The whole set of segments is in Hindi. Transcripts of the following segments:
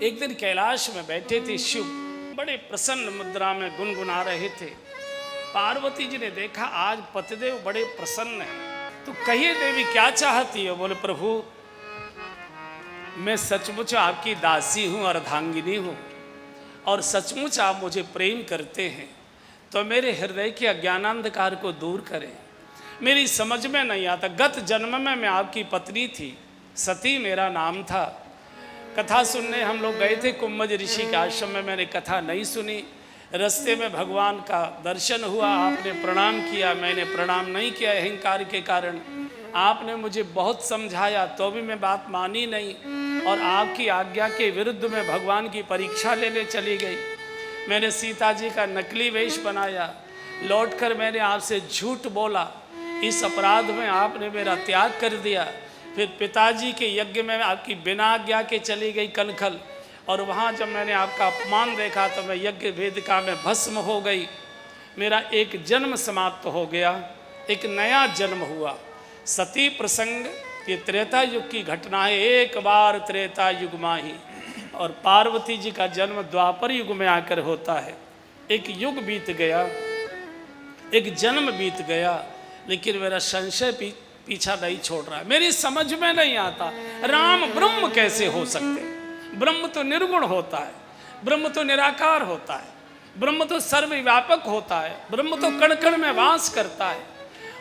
एक दिन कैलाश में बैठे थे शिव, बड़े प्रसन्न मुद्रा में गुनगुना रहे थे। पार्वती जी ने देखा आज पतिदेव बड़े प्रसन्न हैं, तो कहिए देवी क्या चाहती हो? बोले प्रभु मैं सचमुच आपकी दासी हूँ, अर्धांगिनी हूँ, और सचमुच आप मुझे प्रेम करते हैं, तो मेरे हृदय के अज्ञानांधकार को दूर करें। मेरी समझ में नहीं आता, गत जन्म में मैं आपकी पत्नी थी, सती मेरा नाम था। कथा सुनने हम लोग गए थे कुम्भज ऋषि के आश्रम में, मैंने कथा नहीं सुनी। रास्ते में भगवान का दर्शन हुआ, आपने प्रणाम किया, मैंने प्रणाम नहीं किया अहंकार के कारण। आपने मुझे बहुत समझाया तो भी मैं बात मानी नहीं, और आपकी आज्ञा के विरुद्ध में भगवान की परीक्षा लेने चली गई। मैंने सीता जी का नकली वेश बनाया, लौटकर मैंने आपसे झूठ बोला, इस अपराध में आपने मेरा त्याग कर दिया। फिर पिताजी के यज्ञ में आपकी बिना आज्ञा के चली गई कनखल, और वहाँ जब मैंने आपका अपमान देखा तो मैं यज्ञ वेदिका में भस्म हो गई। मेरा एक जन्म समाप्त हो गया, एक नया जन्म हुआ। सती प्रसंग ये त्रेता युग की घटना है, एक बार त्रेता युग माही, और पार्वती जी का जन्म द्वापर युग में आकर होता है। एक युग बीत गया, एक जन्म बीत गया, लेकिन मेरा संशय पीछा नहीं छोड़ रहा है। मेरी समझ में नहीं आता राम ब्रह्म कैसे हो सकते? ब्रह्म तो निर्गुण होता है, ब्रह्म तो निराकार होता है, ब्रह्म तो सर्वव्यापक होता है, ब्रह्म तो कण कण में वास करता है।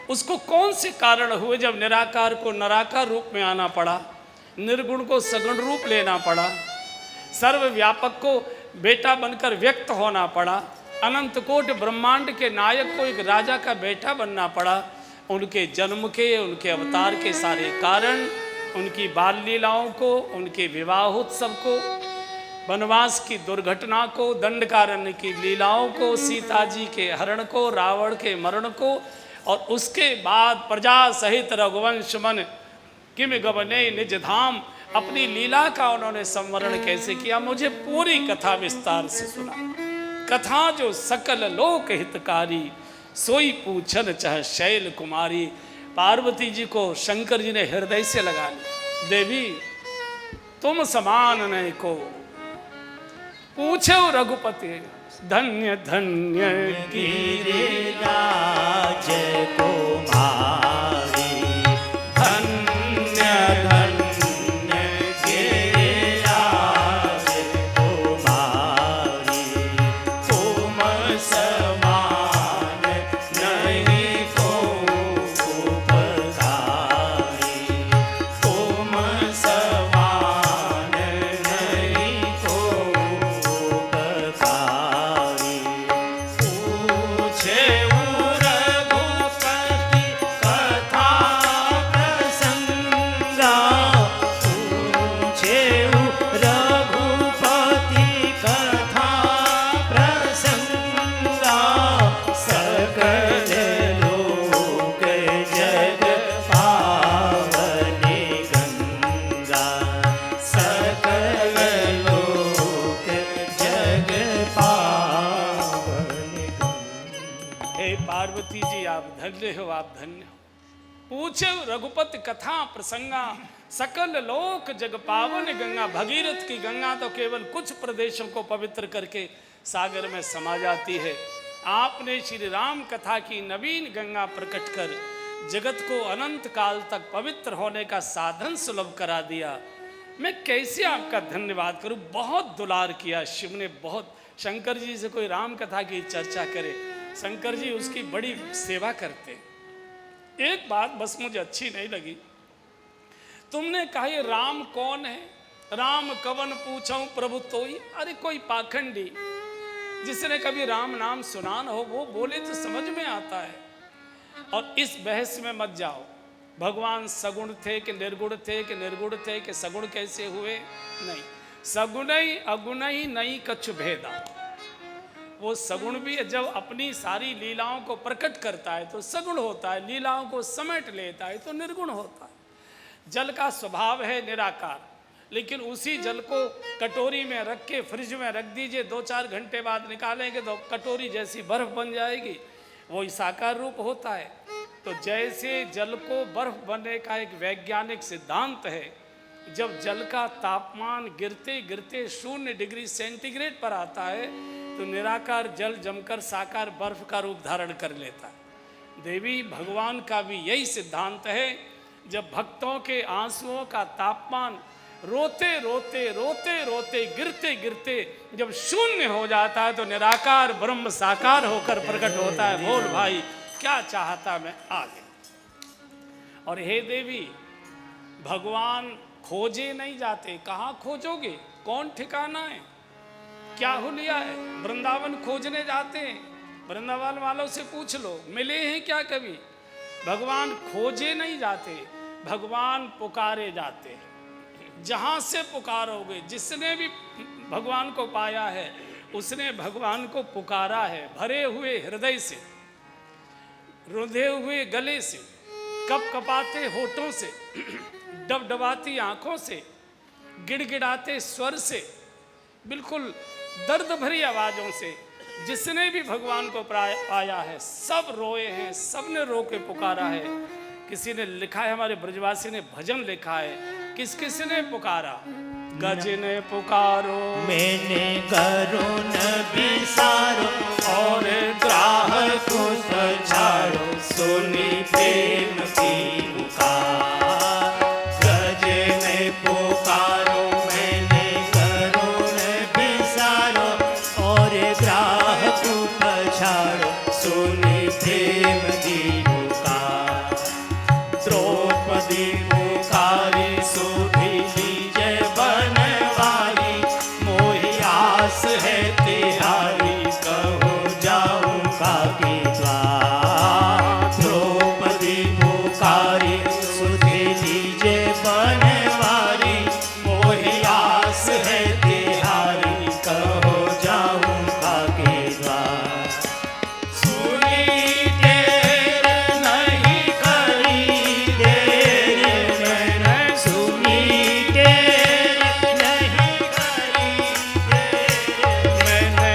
उसको कौन से कारण हुए जब निराकार को निराकार रूप में आना पड़ा, निर्गुण को सगुण रूप लेना पड़ा, सर्वव्यापक को बेटा बनकर व्यक्त होना पड़ा, अनंत कोट ब्रह्मांड के नायक को एक राजा का बेटा बनना पड़ा? उनके जन्म के, उनके अवतार के सारे कारण, उनकी बाल लीलाओं को, उनके विवाहोत्सव को, वनवास की दुर्घटना को, दंडकारण्य की लीलाओं को, सीता जी के हरण को, रावण के मरण को, और उसके बाद प्रजा सहित रघुवंश मन किम गवने निज धाम, अपनी लीला का उन्होंने संवरण कैसे किया? मुझे पूरी कथा विस्तार से सुना। कथा जो सकल लोक हितकारी, सोई पूछन चाहे शैल कुमारी। पार्वती जी को शंकर जी ने हृदय से लगा लिया। देवी तुम समान नहीं को, पूछो रघुपति धन्य धन्य गिरिराज कुमारी, धन्य धन्य गिरिराज कुमारी, तुम समान नहीं को उपकारी, तुम समान नहीं को उपकारी। पूछे रघुपति कथा प्रसंगा, पूछे रघुपति कथा प्रसंगा, सकल लोक जग पावनी गंगा, सकल लोक जग पावनी गंगा। हे पार्वती जी आप धन्य हो, आप धन्य हो। पूछे रघुपति कथा प्रसंगा, सकल लोक जग पावन गंगा। भगीरथ की गंगा तो केवल कुछ प्रदेशों को पवित्र करके सागर में समा जाती है। आपने श्री राम कथा की नवीन गंगा प्रकट कर जगत को अनंत काल तक पवित्र होने का साधन सुलभ करा दिया। मैं कैसे आपका धन्यवाद करूं? बहुत दुलार किया शिव ने, बहुत। शंकर जी से कोई राम कथा की चर्चा करे, शंकर जी उसकी बड़ी सेवा करते। एक बात बस मुझे अच्छी नहीं लगी, तुमने कहा ये राम कौन है? राम कवन पूछूं प्रभु तोई। अरे कोई पाखंडी जिसने कभी राम नाम सुना न हो वो बोले तो समझ में आता है। और इस बहस में मत जाओ, भगवान सगुण थे कि निर्गुण थे, कि निर्गुण थे कि सगुण कैसे हुए? नहीं, सगुण ही अगुण ही नहीं कछु भेदा। वो सगुण भी जब अपनी सारी लीलाओं को प्रकट करता है तो सगुण होता है, लीलाओं को समेट लेता है तो निर्गुण होता है। जल का स्वभाव है निराकार, लेकिन उसी जल को कटोरी में रख के फ्रिज में रख दीजिए, 2-4 घंटे बाद निकालेंगे तो कटोरी जैसी बर्फ बन जाएगी, वो साकार रूप होता है। तो जैसे जल को बर्फ बनने का एक वैज्ञानिक सिद्धांत है, जब जल का तापमान गिरते गिरते 0 डिग्री सेंटीग्रेड पर आता है तो निराकार जल जमकर साकार बर्फ का रूप धारण कर लेता है। देवी भगवान का भी यही सिद्धांत है। जब भक्तों के आंसुओं का तापमान रोते रोते रोते रोते गिरते गिरते जब 0 हो जाता है तो निराकार ब्रह्म साकार होकर प्रकट होता है। बोल भाई क्या चाहता मैं आगे। और हे देवी, भगवान खोजे नहीं जाते। कहाँ खोजोगे? कौन ठिकाना है? क्या हुलिया है? वृंदावन खोजने जाते हैं, वृंदावन वालों से पूछ लो, मिले हैं क्या कभी? भगवान खोजे नहीं जाते, भगवान पुकारे जाते हैं। जहाँ से पुकारोगे, जिसने भी भगवान को पाया है उसने भगवान को पुकारा है, भरे हुए हृदय से, रुंधे हुए गले से, कप कपाते होठों से, डबडबाती आंखों से, गिड़गिड़ाते स्वर से, बिल्कुल दर्द भरी आवाज़ों से। जिसने भी भगवान को पाया है सब रोए हैं, सब ने रो के पुकारा है। किसी ने लिखा है, हमारे ब्रजवासी ने भजन लिखा है, किस किस ने पुकारा? गज ने पुकारो, मैंने करुण बिसारो, और ग्राहक को सछाड़ो, सुनी प्रेम की पुकार। गज ने पुकारो, मैंने करुण बिसारो, और ग्राहक को पछाड़ो, सुनी प्रेम की पुकार। द्रौपदी पुकारी, सुधी लीजय बनवारी, मोहि आस है तिहारी, कहो जाऊं काके द्वार। द्रौपदी पुकारी, सुधी लीजय बनवारी, मोहि आस है तिहारी, कहो जाऊं काके द्वार। सुनी देर नहीं करी, देर मैंने सुनी देर नहीं करी, देर मैंने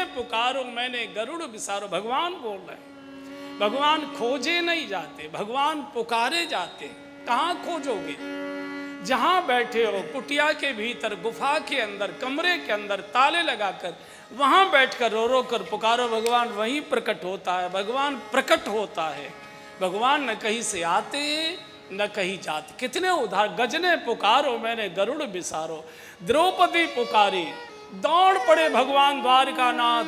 गजने पुकारो मैंने गरुड़ बिसारो। भगवान बोल रहे हैं, भगवान खोजे नहीं जाते, भगवान पुकारे जाते। कहाँ खोजोगे? जहां बैठे हो, कुटिया के भीतर, गुफा के अंदर, कमरे के अंदर ताले लगाकर वहां बैठकर रो रो कर पुकारो, भगवान वहीं प्रकट होता है। भगवान प्रकट होता है। भगवान न कहीं से आते न कहीं जाते। कितने उधार, गजने पुकारो मैंने गरुड़ बिसारो। द्रौपदी पुकारी, दौड़ पड़े भगवान द्वारकानाथ।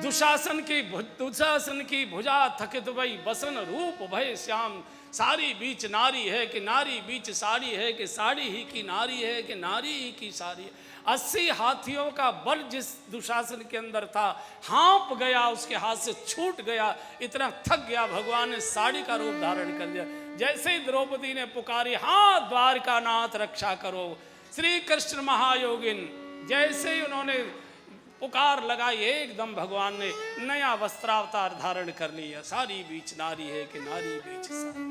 दुशासन की भुजा थकित भई, बसन रूप भय श्याम। सारी बीच नारी है कि नारी बीच साड़ी है, कि साड़ी ही की नारी है, कि नारी ही की साड़ी है। 80 हाथियों का बल जिस दुशासन के अंदर था, हाँप गया, उसके हाथ से छूट गया, इतना थक गया, भगवान ने साड़ी का रूप धारण कर दिया। जैसे ही द्रौपदी ने पुकारी, हाँ द्वारकानाथ रक्षा करो, श्री कृष्ण महायोगिन, जैसे ही उन्होंने पुकार लगाई, एकदम भगवान ने नया वस्त्रावतार धारण कर लिया। सारी बीच नारी है कि नारी बीच सारी।